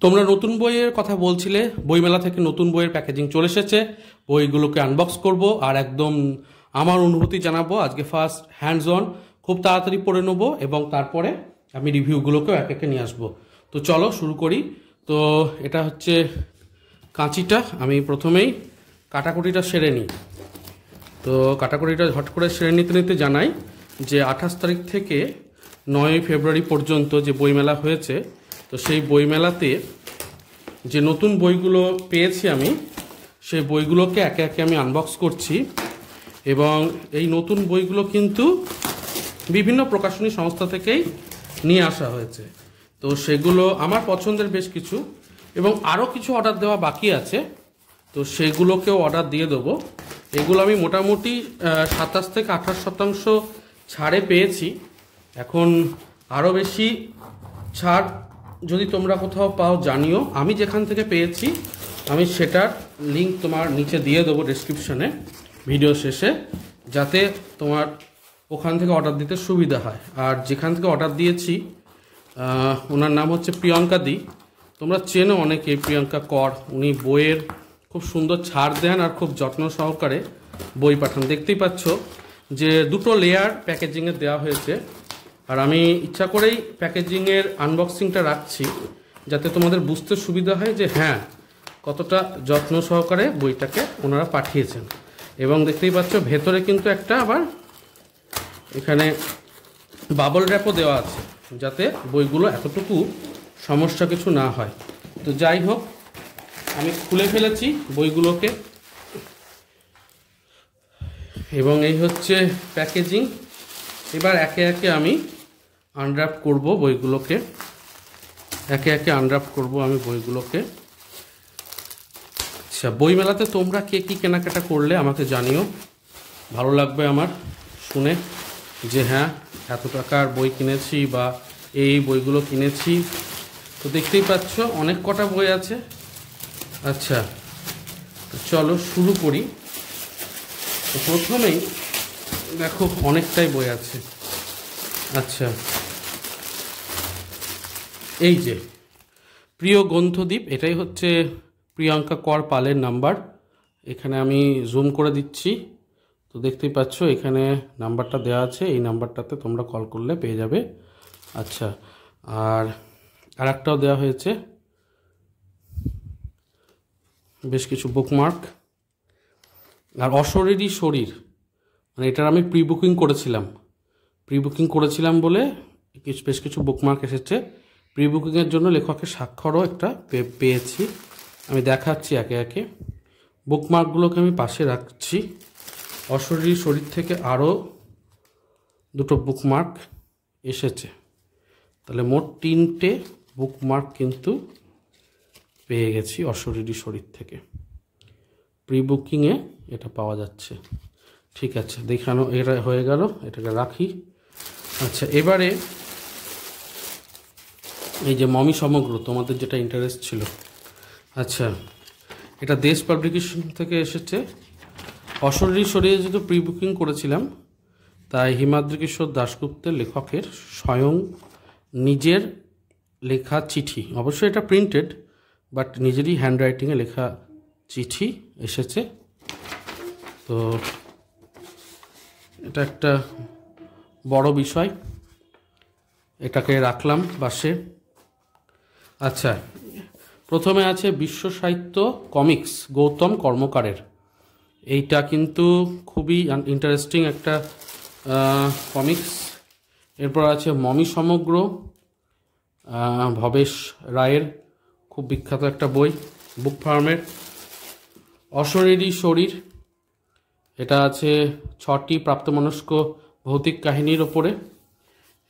তোমরা নতুন বইয়ের কথা বলছিলে, বইমেলা থেকে নতুন বইয়ের প্যাকেজিং চলে এসেছে। বইগুলোকে আনবক্স করব আর একদম আমার অনুভূতি জানাবো। আজকে ফার্স্ট হ্যান্ডস অন খুব তাড়াতাড়ি পড়ে নেবো এবং তারপরে আমি রিভিউগুলোকেও এক একে নিয়ে আসবো। তো চলো শুরু করি। তো এটা হচ্ছে কাঁচিটা। আমি প্রথমেই কাটাকুটিটা সেরে নিই। তো কাটাকুটিটা হট করে সেরে নিতে নিতে জানাই যে 28 তারিখ থেকে 9 ফেব্রুয়ারি পর্যন্ত যে বইমেলা হয়েছে, তো সেই বইমেলাতে যে নতুন বইগুলো পেয়েছি আমি, সেই বইগুলোকে একে একে আমি আনবক্স করছি। এবং এই নতুন বইগুলো কিন্তু বিভিন্ন প্রকাশনী সংস্থা থেকেই নিয়ে আসা হয়েছে। তো সেগুলো আমার পছন্দের বেশ কিছু, এবং আরও কিছু অর্ডার দেওয়া বাকি আছে। তো সেগুলোকেও অর্ডার দিয়ে দেবো। এগুলো আমি মোটামুটি 27 থেকে 28% ছাড়ে পেয়েছি। এখন আরও বেশি ছাড় যদি তোমরা কোথাও পাও জানিও। আমি যেখান থেকে পেয়েছি আমি সেটার লিঙ্ক তোমার নিচে দিয়ে দেবো ডেসক্রিপশনে ভিডিও শেষে, যাতে তোমার ওখান থেকে অর্ডার দিতে সুবিধা হয়। আর যেখান থেকে অর্ডার দিয়েছি ওনার নাম হচ্ছে প্রিয়াঙ্কা দি। তোমরা চেনো অনেকে প্রিয়াঙ্কা কর। উনি বইয়ের খুব সুন্দর ছাড় দেন আর খুব যত্ন সহকারে বই পাঠান। দেখতেই পাচ্ছ যে দুটো লেয়ার প্যাকেজিংয়ে দেওয়া হয়েছে। আর আমি ইচ্ছা করেই প্যাকেজিংয়ের আনবক্সিংটা রাখছি যাতে তোমাদের বুঝতে সুবিধা হয় যে হ্যাঁ, কতটা যত্ন সহকারে বইটাকে ওনারা পাঠিয়েছেন। এবং দেখতেই পাচ্ছ ভেতরে কিন্তু একটা আবার এখানে বাবল র্যাপও দেওয়া আছে, যাতে বইগুলো এতটুকু সমস্যা কিছু না হয়। তো যাই হোক, আমি খুলে ফেলেছি বইগুলোকে এবং এই হচ্ছে প্যাকেজিং। এবার একে একে আমি আনর্যাপ করব বইগুলোকে। একে একে আনর্যাপ করব আমি বইগুলোকে। আচ্ছা, বইমেলাতে তোমরা কে কী কেনাকাটা করলে আমাকে জানিও। ভালো লাগবে আমার শুনে যে হ্যাঁ, এত টাকার বই কিনেছি বা এই বইগুলো কিনেছি। তো দেখতেই পাচ্ছ অনেক কটা বই আছে। আচ্ছা, চলো শুরু করি। তো প্রথমেই দেখো অনেকটাই বই আছে। আচ্ছা, এই যে প্রিয় গ্রন্থদ্বীপ, এটাই হচ্ছে প্রিয়াঙ্কা কর পালের নাম্বার। এখানে আমি জুম করে দিচ্ছি। তো দেখতেই পাচ্ছ এখানে নাম্বারটা দেওয়া আছে। এই নাম্বারটাতে তোমরা কল করলে পেয়ে যাবে। আচ্ছা, আর একটাও দেওয়া হয়েছে, বেশ কিছু বুকমার্ক। আর অশরীরী শরীর, মানে এটার আমি প্রি বুকিং করেছিলাম বলে বেশ কিছু বুকমার্ক এসেছে। প্রি বুকিংয়ের জন্য লেখকের স্বাক্ষরও একটা পেয়েছি। আমি দেখাচ্ছি একে একে। বুকমার্কগুলোকে আমি পাশে রাখছি। অশরীরী শরীর থেকে আরও দুটো বুকমার্ক এসেছে। তাহলে মোট 3টে বুকমার্ক কিন্তু পেয়ে গেছি অশরীরী শরীর থেকে। প্রি বুকিংয়ে এটা পাওয়া যাচ্ছে। ঠিক আছে, দেখানো এটা হয়ে গেল, এটাকে রাখি। আচ্ছা, এবারে এই যে মমি সমগ্র, তোমাদের যেটা ইন্টারেস্ট ছিল। আচ্ছা, এটা দেশ পাবলিকেশন থেকে এসেছে। অশরীরী শরীরে যেহেতু প্রি বুকিং করেছিলাম, তাই হিমাদ্রি কিশোর দাশগুপ্তের লেখকের স্বয়ং নিজের লেখা চিঠি, অবশ্যই এটা প্রিন্টেড, বাট নিজেরই হ্যান্ডরাইটিংয়ে লেখা চিঠি এসেছে। তো এটা একটা বড় বিষয়, এটাকে রাখলাম পাশে। আচ্ছা, প্রথমে আছে বিশ্ব সাহিত্য কমিক্স গৌতম কর্মকারের। এইটা কিন্তু খুবই ইন্টারেস্টিং একটা কমিক্স। এরপর আছে মমি সমগ্র, ভবেশ রায়ের খুব বিখ্যাত একটা বই, বুক ফার্মের। অশরীরী শরীর, এটা আছে 6টি প্রাপ্তবয়স্ক ভৌতিক কাহিনীর ওপরে,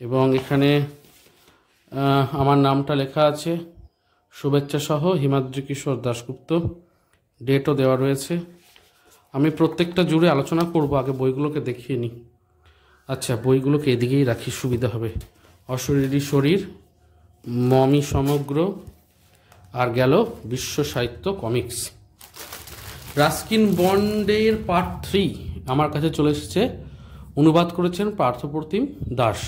এবং এখানে আমার নামটা লেখা আছে শুভেচ্ছা সহ হিমাদ্রি কিশোর দাশগুপ্ত, ডেটও দেওয়া রয়েছে। আমি প্রত্যেকটা জুড়ে আলোচনা করব, আগে বইগুলোকে দেখিয়ে নিই। আচ্ছা, বইগুলোকে এদিকেই রাখি, সুবিধা হবে। অশরীরী শরীর, মমি সমগ্র, আর গেল বিশ্ব সাহিত্য কমিক্স। রাস্কিন বন্ডের পার্ট 3 আমার কাছে চলে এসেছে। অনুবাদ করেছেন পার্থপ্রতিম দাস,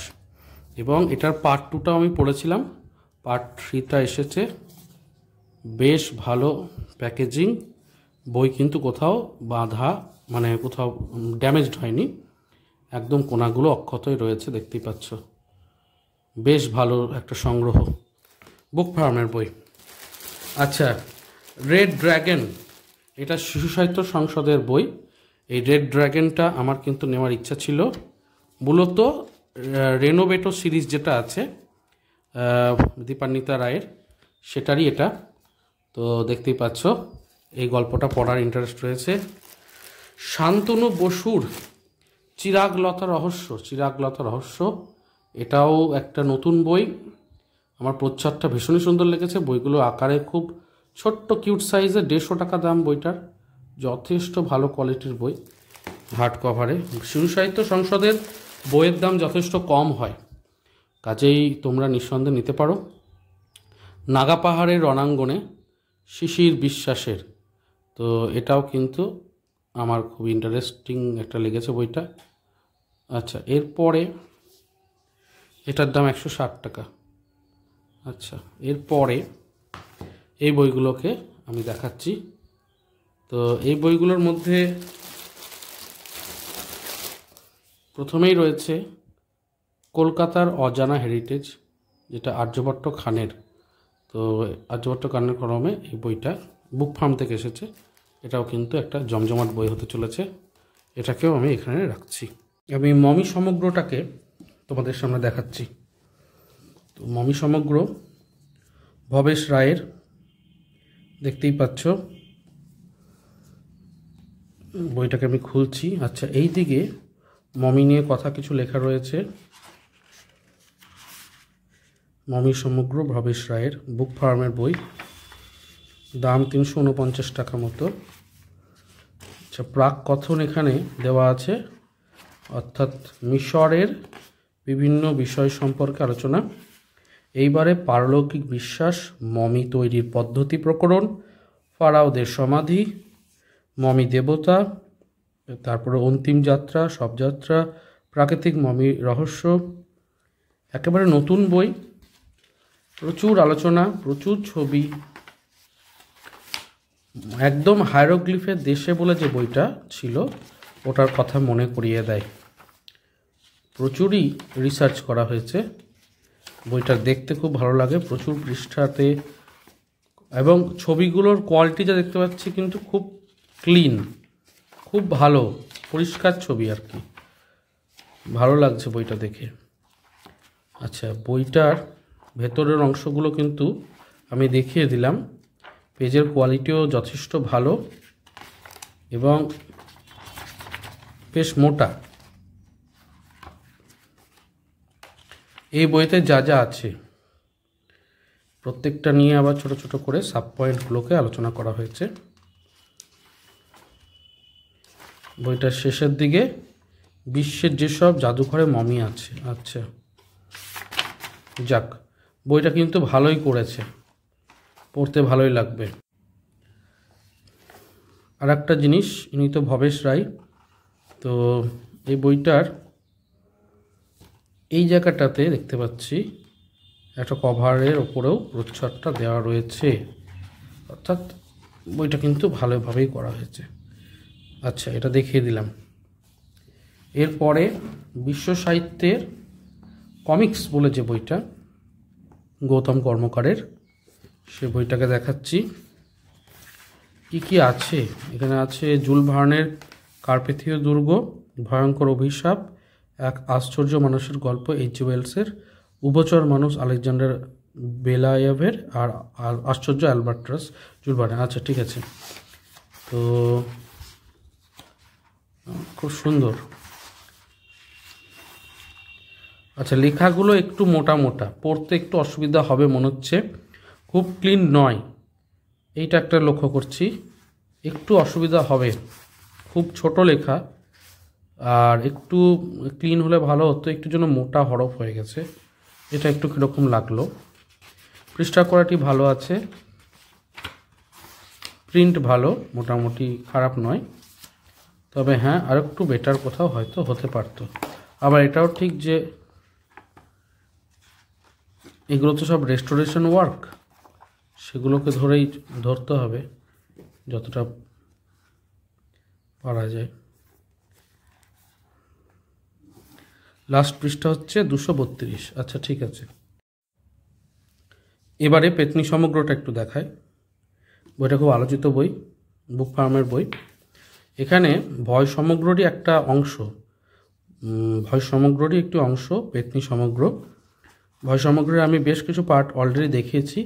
এবং এটার পার্ট 2টা আমি পড়েছিলাম। পার্ট 3টা এসেছে। বেশ ভালো প্যাকেজিং, বই কিন্তু কোথাও বাঁধা মানে কোথাও ড্যামেজড হয়নি, একদম কোনাগুলো অক্ষতই রয়েছে, দেখতেই পাচ্ছ। বেশ ভালো একটা সংগ্রহ, বুক ফার্মের বই। আচ্ছা, রেড ড্র্যাগন, এটা শিশু সাহিত্য সংসদের বই। এই রেড ড্র্যাগনটা আমার কিন্তু নেওয়ার ইচ্ছা ছিল, মূলত রেনোভেটো সিরিজ যেটা আছে দীপান্বিতা রায়ের, সেটারই এটা। তো দেখতেই পাচ্ছ, এই গল্পটা পড়ার ইন্টারেস্ট রয়েছে। শান্তনু বসুর চিরাগলতা রহস্য, চিরাগলতা রহস্য, এটাও একটা নতুন বই। আমার প্রচ্ছদটা ভীষণই সুন্দর লেগেছে। বইগুলো আকারে খুব ছোট্ট কিউট সাইজে, 150 টাকা দাম বইটার, যথেষ্ট ভালো কোয়ালিটির বই, হার্ড কভারে। শিশু সাহিত্য সংসদের বইয়ের দাম যথেষ্ট কম হয়, কাজেই তোমরা নিঃসন্দেহে নিতে পারো। নাগা পাহাড়ের রণাঙ্গনে শিশির বিশ্বাসের, তো এটাও কিন্তু আমার খুব ইন্টারেস্টিং একটা লেগেছে বইটা। আচ্ছা, এরপরে এটার দাম 160 টাকা। আচ্ছা, এরপরে এই বইগুলোকে আমি দেখাচ্ছি। তো এই বইগুলোর মধ্যে প্রথমেই রয়েছে কলকাতার অজানা হেরিটেজ, যেটা আর্যভট্ট খানের। তো আর্যভট্ট খানের কলমে এই বইটা বুক ফার্ম থেকে এসেছে। এটাও কিন্তু একটা জমজমাট বই হতে চলেছে, এটাকেও আমি এখানে রাখছি। আমি মমি সমগ্রটাকে তোমাদের সামনে দেখাচ্ছি। তো মমি সমগ্র ভবেশ রায়ের, দেখতেই পাচ্ছ বইটাকে আমি খুলছি। আচ্ছা, এই দিকে মমি নিয়ে কথা কিছু লেখা রয়েছে। মমি সমগ্র ভবেশ রায়ের, বুক ফার্মের বই, দাম 349 টাকা মতো। আচ্ছা, প্রাক কথন এখানে দেওয়া আছে, অর্থাৎ মিশরের বিভিন্ন বিষয় সম্পর্কে আলোচনা। এইবারে পারলৌকিক বিশ্বাস, মমি তৈরির পদ্ধতি প্রকরণ, ফারাওদের সমাধি, মমি দেবতা, তারপরে অন্তিম যাত্রা, শবযাত্রা, প্রাকৃতিক মমি রহস্য। একেবারে নতুন বই, প্রচুর আলোচনা, প্রচুর ছবি, একদম হায়ারোগ্লিফের দেশে বলে যে বইটা ছিল ওটার কথা মনে করিয়ে দেয়। প্রচুরই রিসার্চ করা হয়েছে, বইটা দেখতে খুব ভালো লাগে, প্রচুর পৃষ্ঠাতে, এবং ছবিগুলোর কোয়ালিটি যা দেখতে পাচ্ছি কিন্তু খুব ক্লিন, খুব ভালো পরিষ্কার ছবি আর কি, ভালো লাগছে বইটা দেখে। আচ্ছা, বইটার ভেতরের অংশগুলো কিন্তু আমি দেখিয়ে দিলাম, পেজের কোয়ালিটিও যথেষ্ট ভালো এবং বেশ মোটা। এই বইতে যা যা আছে প্রত্যেকটা নিয়ে আবার ছোট ছোট করে সাব পয়েন্টগুলোকে আলোচনা করা হয়েছে। বইটার শেষের দিকে বিশ্বের যেসব জাদুঘরে মমি আছে। আচ্ছা, যাক, বইটা কিন্তু ভালোই করেছে, পড়তে ভালোই লাগবে। আর একটা জিনিস, ইনি তো ভবেশ রায়, তো এই বইটার এই জায়গাটাতে দেখতে পাচ্ছি একটা কভারের ওপরেও প্রচ্ছদটা দেওয়া রয়েছে, অর্থাৎ বইটা কিন্তু ভালোভাবেই করা হয়েছে। আচ্ছা, এটা দেখিয়ে দিলাম। এরপরে বিশ্ব সাহিত্যের কমিক্স বলে যে বইটা গৌতম কর্মকারের, সে বইটাকে দেখাচ্ছি। কি কি আছে এখানে? আছে জুল ভার্নের কার্পেথীয় দুর্গ, ভয়ঙ্কর অভিশাপ, এক আশ্চর্য মানুষের গল্প এইচ ওয়েলসের, উভচর মানুষ আলেকজান্ডার বেলায়েভের, আর আশ্চর্য অ্যালবার্টাস জুল ভার্নের। আচ্ছা, ঠিক আছে, তো খুব সুন্দর। আচ্ছা, লেখাগুলো একটু মোটা মোটা, পড়তে একটু অসুবিধা হবে মনে হচ্ছে, খুব ক্লিন নয়, এইটা একটা লক্ষ্য করছি, একটু অসুবিধা হবে, খুব ছোট লেখা, আর একটু ক্লিন হলে ভালো হতো, একটু যেন মোটা হরফ হয়ে গেছে, এটা একটু কীরকম লাগলো। পৃষ্ঠা কোয়ালিটি ভালো আছে, প্রিন্ট ভালো, মোটামুটি খারাপ নয়, তবে হ্যাঁ আর একটু বেটার কোথাও হয়তো হতে পারতো। আবার এটাও ঠিক যে এগুলো তো সব রেস্টোরেশন ওয়ার্ক, সেগুলোকে ধরতে হবে যতটা পারা যায়। লাস্ট পৃষ্ঠা হচ্ছে 232। আচ্ছা ঠিক আছে, এবারে পেতনি সমগ্রটা একটু দেখায়। বইটা খুব আলোচিত বই, বুক ফার্মের বই। এখানে ভয় সমগ্ররই একটা অংশ, ভয় সমগ্ররই একটি অংশ পেতনি সমগ্র। ভয় সমগ্রের আমি বেশ কিছু পার্ট অলরেডি দেখিয়েছি,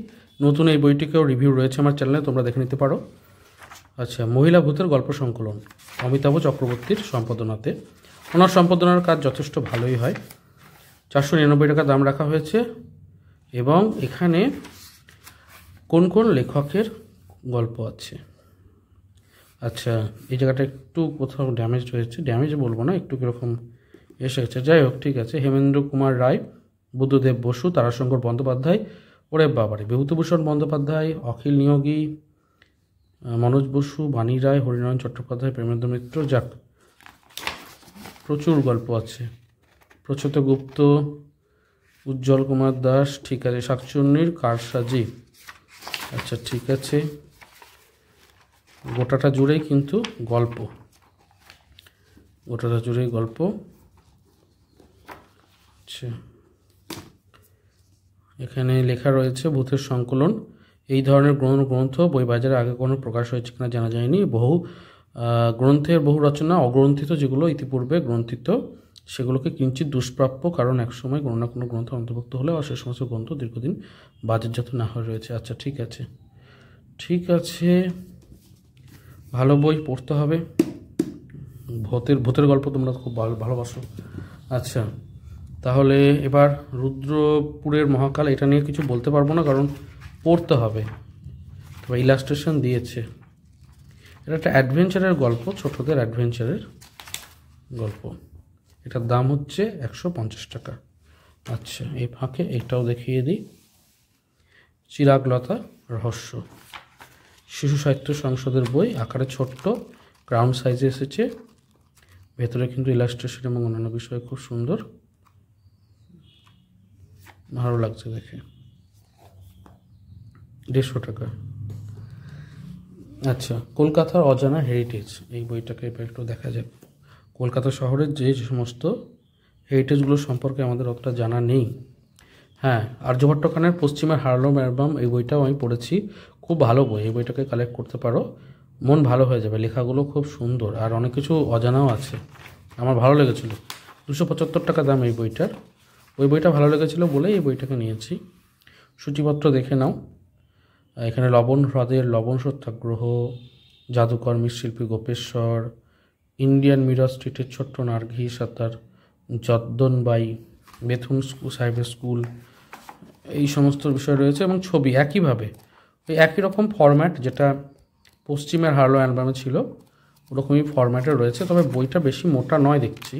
নতুন এই বইটিকেও রিভিউ রয়েছে আমার চ্যানেলে, তোমরা দেখে নিতে পারো। আচ্ছা, মহিলা ভূতের গল্প সংকলন, অমিতাভ চক্রবর্তীর সম্পাদনাতে। ওনার সম্পাদনার কাজ যথেষ্ট ভালোই হয়। 499 টাকা দাম রাখা হয়েছে। এবং এখানে কোন কোন লেখকের গল্প আছে। আচ্ছা, এই জায়গাটা একটু কোথাও ড্যামেজ হয়েছে, ড্যামেজ বলবো না, একটু কীরকম এসেছে, যাই হোক ঠিক আছে। হেমেন্দ্র কুমার রায়, বুদ্ধদেব বসু, তারাশঙ্কর বন্দ্যোপাধ্যায়, ওরে বাবারে, বিভূতিভূষণ বন্দ্যোপাধ্যায়, অখিল নিয়োগী, মনোজ বসু, বাণী রায়, হরিনারায়ণ চট্টোপাধ্যায়, প্রেমেন্দ্র মিত্র, যাক প্রচুর গল্প আছে। প্রচ্ছদ গুপ্ত, উজ্জ্বল কুমার দাস, ঠিক আছে। শাকচুন্নির কারসাজি, আচ্ছা ঠিক আছে। গোটাটা জুড়েই কিন্তু গল্প, গোটাটা জুড়েই গল্প। আচ্ছা, এখানে লেখা রয়েছে ভূতের সংকলন। এই ধরনের গ্রন্থ বই বাজারে আগে কোনো প্রকাশ হয়েছে কিনা জানা যায়নি। বহু গ্রন্থের বহু রচনা অগ্রন্থিত, যেগুলো ইতিপূর্বে গ্রন্থিত সেগুলোকে কিঞ্চিত দুষ্প্রাপ্য, কারণ একসময় কোনো না কোনো গ্রন্থ অন্তর্ভুক্ত হলে সে সমস্ত গ্রন্থ দীর্ঘদিন বাজারজাত না হয়ে রয়েছে। আচ্ছা ঠিক আছে, ঠিক আছে, ভালো বই পড়তে হবে। ভূতের গল্প তোমরা খুব ভালোবাসো। আচ্ছা, তাহলে এবার রুদ্রপুরের মহাকাল, এটা নিয়ে কিছু বলতে পারবো না কারণ পড়তে হবে, তবে ইলাস্ট্রেশন দিয়েছে। এটা একটা অ্যাডভেঞ্চারের গল্প, ছোটদের অ্যাডভেঞ্চারের গল্প। এটার দাম হচ্ছে 150 টাকা। আচ্ছা, এই ফাঁকে এইটাও দেখিয়ে দিই, চিরাগলতা রহস্য, শিশু সাহিত্য সংসদের বই, আকারে ছোট্ট, গ্রাউন্ড সাইজে এসেছে। ভেতরে কিন্তু ইলাস্ট্রেশন এবং অন্যান্য বিষয় খুব সুন্দর, ভালো লাগছে দেখে। 150 টাকা। আচ্ছা, কলকাতার অজানা হেরিটেজ, এই বইটাকে এবার একটু দেখা যাক। কলকাতা শহরের যে সমস্ত হেরিটেজগুলো সম্পর্কে আমাদের অতটা জানা নেই। হ্যাঁ, আর্যভট্ট খানের পশ্চিমের হার্লম অ্যালবাম, এই বইটাও আমি পড়েছি, খুব ভালো বই। এই বইটাকে কালেক্ট করতে পারো, মন ভালো হয়ে যাবে। লেখাগুলো খুব সুন্দর আর অনেক কিছু অজানাও আছে, আমার ভালো লেগেছিলো। 275 টাকা দাম এই বইটার। ওই বইটা ভালো লেগেছিলো বলেই এই বইটাকে নিয়েছি। সূচিপত্র দেখে নাও। এখানে লবণ হ্রদের লবণ সত্যাগ্রহ, জাদুকর মৃৎশিল্পী গোপেশ্বর, ইন্ডিয়ান মিরর স্ট্রিটের ছোট্ট নার্গিস আর তার যদ্দনবাই, বেথুন সাহেবের স্কুল, এই সমস্ত বিষয় রয়েছে। এবং ছবি একইভাবে, ওই একই রকম ফরম্যাট যেটা পশ্চিমের হার্লো অ্যালবামে ছিল ওরকমই ফরম্যাটে রয়েছে। তবে বইটা বেশি মোটা নয় দেখছি,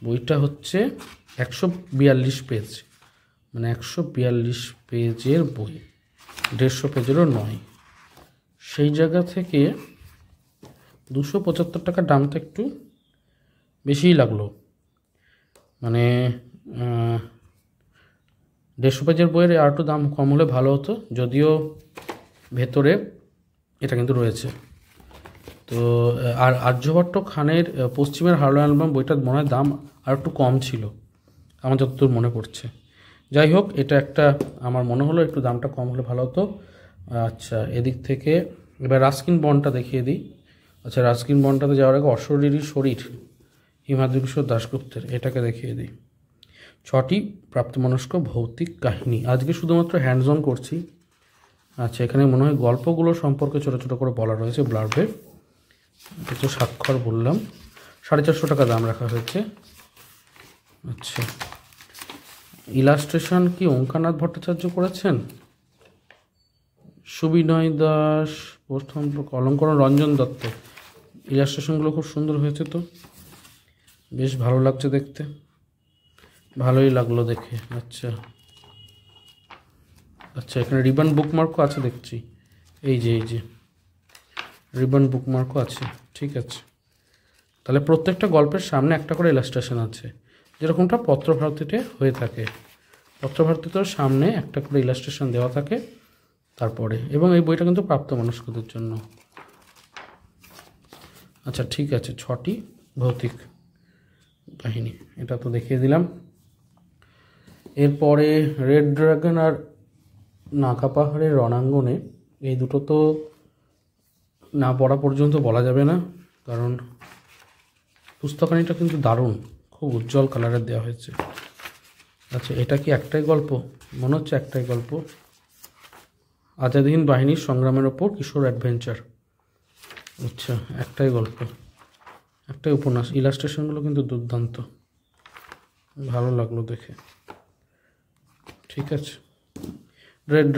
বইটা হচ্ছে 142 পেজ, মানে 142 পেজের বই, 150 পেজেরও নয়। সেই জায়গা থেকে 275 টাকার দামটা একটু বেশিই লাগলো। মানে 150 পেজের বইয়ের আর একটু দাম কম হলে ভালো হতো, যদিও ভেতরে এটা কিন্তু রয়েছে। তো আর আর্যভট্ট খানের পশ্চিমের হার্লো অ্যালবাম বইটার মনে হয় দাম আর একটু কম ছিল আমার যতদূর মনে পড়ছে। যাই হোক, এটা একটা আমার মনে হলো একটু দামটা কম হলে ভালো হতো। আচ্ছা, এদিক থেকে এবার রাস্কিন বন্ডটা দেখিয়ে দিই। আচ্ছা, রাস্কিন বন্ডটাতে যাওয়ার আগে অশরীরী শরীর, হিমাদ্রি কিশোর দাশগুপ্তের, এটাকে দেখিয়ে দিই। 6টি প্রাপ্তমনস্ক ভৌতিক কাহিনী। আজকে শুধুমাত্র হ্যান্ডস অন করছি। আচ্ছা, এখানে মনে হয় গল্পগুলো সম্পর্কে ছোটো ছোটো করে বলা রয়েছে ব্লার্বে। এটা স্বাক্ষর বললাম। 450 টাকা দাম রাখা হয়েছে। আচ্ছা, ইলাস্ট্রেশন কি ওঙ্কারনাথ ভট্টাচার্য করেছেন? সুবিনয় দাস, প্রথম অলঙ্করণ রঞ্জন দত্ত। ইলাস্ট্রেশনগুলো খুব সুন্দর হয়েছে, তো বেশ ভালো লাগছে দেখতে, ভালোই লাগলো দেখে। আচ্ছা আচ্ছা, এখানে রিবন বুকমার্কও আছে দেখছি, এই যে রিবন বুকমার্কও আছে। ঠিক আছে, তাহলে প্রত্যেকটা গল্পের সামনে একটা করে ইলাস্ট্রেশন আছে, যেরকমটা পত্রভারতীতে হয়ে থাকে। পত্রভারতীতেও সামনে একটা করে ইলাস্ট্রেশন দেওয়া থাকে, তারপরে, এবং এই বইটা কিন্তু প্রাপ্তবয়স্কদের জন্য। আচ্ছা ঠিক আছে, 6টি ভৌতিক কাহিনী, এটা তো দেখিয়ে দিলাম। এরপরে রেড ড্রাগন আর নাকা পাহাড়ের রণাঙ্গনে, এই দুটো তো না পড়া পর্যন্ত বলা যাবে না, কারণ পুস্তকানিটা কিন্তু দারুণ, খুব উজ্জ্বল কালারের দেওয়া হয়েছে। আচ্ছা এটা কি একটাই গল্প? মনে হচ্ছে একটাই গল্প, আজাদ হিন্দ বাহিনীর সংগ্রামের ওপর কিশোর অ্যাডভেঞ্চার। আচ্ছা একটাই গল্প, একটাই উপন্যাস। ইলাস্ট্রেশনগুলো কিন্তু দুর্দান্ত, ভালো লাগলো দেখে। ঠিক আছে, রেড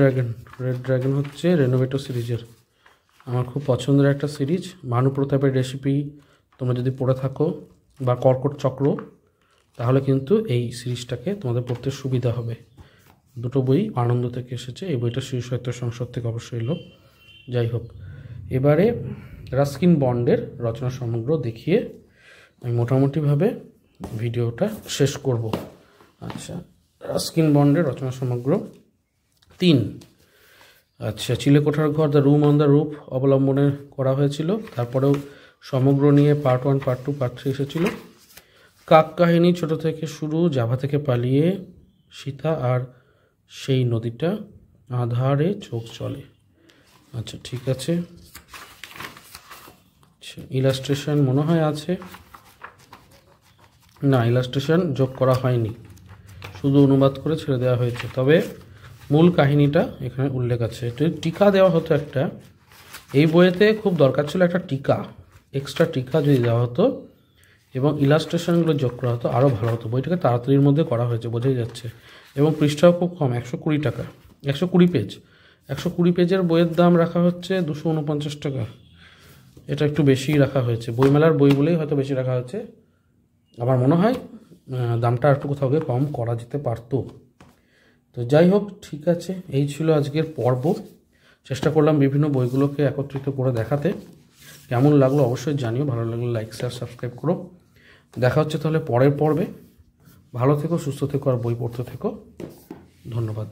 ড্রাগন হচ্ছে রেনোভেটো সিরিজের আমার খুব পছন্দের একটা সিরিজ। ভানু প্রতাপের রেসিপি তোমরা যদি পড়ে থাকো, বা কর্কট চক্র, তাহলে কিন্তু এই সিরিজটাকে তোমাদের পড়তে সুবিধা হবে। দুটো বই আনন্দ থেকে এসেছে, এই বইটা শিশু সাহিত্য সংসদ থেকে অবশ্যই এলো। যাই হোক, এবারে রাস্কিন বন্ডের রচনা সমগ্র দেখিয়ে আমি মোটামুটিভাবে ভিডিওটা শেষ করব। আচ্ছা, রাস্কিন বন্ডের রচনা সমগ্র 3। আচ্ছা, চিলেকোঠার ঘর, the room on the roof অবলম্বনে করা হয়েছিল। তারপরেও সমগ্র নিয়ে পার্ট 1, পার্ট 2, পার্ট 3 এসেছিল। কাক কাহিনী ছোট থেকে শুরু, জাভা থেকে পালিয়ে সীতা আর সেই নদীটা, আধারে চোখ চলে। আচ্ছা ঠিক আছে, ইলাস্ট্রেশন মনে হয় আছে, না ইলাস্ট্রেশন যোগ করা হয়নি, শুধু অনুবাদ করে ছেড়ে দেওয়া হয়েছে। তবে মূল কাহিনীটা এখানে উল্লেখ আছে। টিকা দেওয়া হতো একটা, এই বইয়েতে খুব দরকার ছিল একটা টিকা, এক্সট্রা টিকা যদি দেওয়া হতো এবং ইলাস্ট্রেশনগুলো যোগ করা হতো আরও ভালো হতো। বইটাকে তাড়াতাড়ির মধ্যে করা হয়েছে, বোঝাই যাচ্ছে। এবং পৃষ্ঠাও খুব কম, 120 টাকা, 120 পেজ। 120 পেজের বইয়ের দাম রাখা হচ্ছে 249 টাকা, এটা একটু বেশিই রাখা হয়েছে। বইমেলার বই বলেই হয়তো বেশি রাখা হয়েছে। আমার মনে হয় দামটা একটু কোথাও গিয়ে কম করা যেতে পারতো। তো যাই হোক, ঠিক আছে, এই ছিল আজকের পর্ব। চেষ্টা করলাম বিভিন্ন বইগুলোকে একত্রিত করে দেখাতে। কেমন লাগলো অবশ্যই জানিও, ভালো লাগলে লাইক শেয়ার সাবস্ক্রাইব করো। দেখা হচ্ছে তাহলে পরের পর্বে। ভালো থেকো, সুস্থ থেকো আর বই পড়তে থেকো। ধন্যবাদ।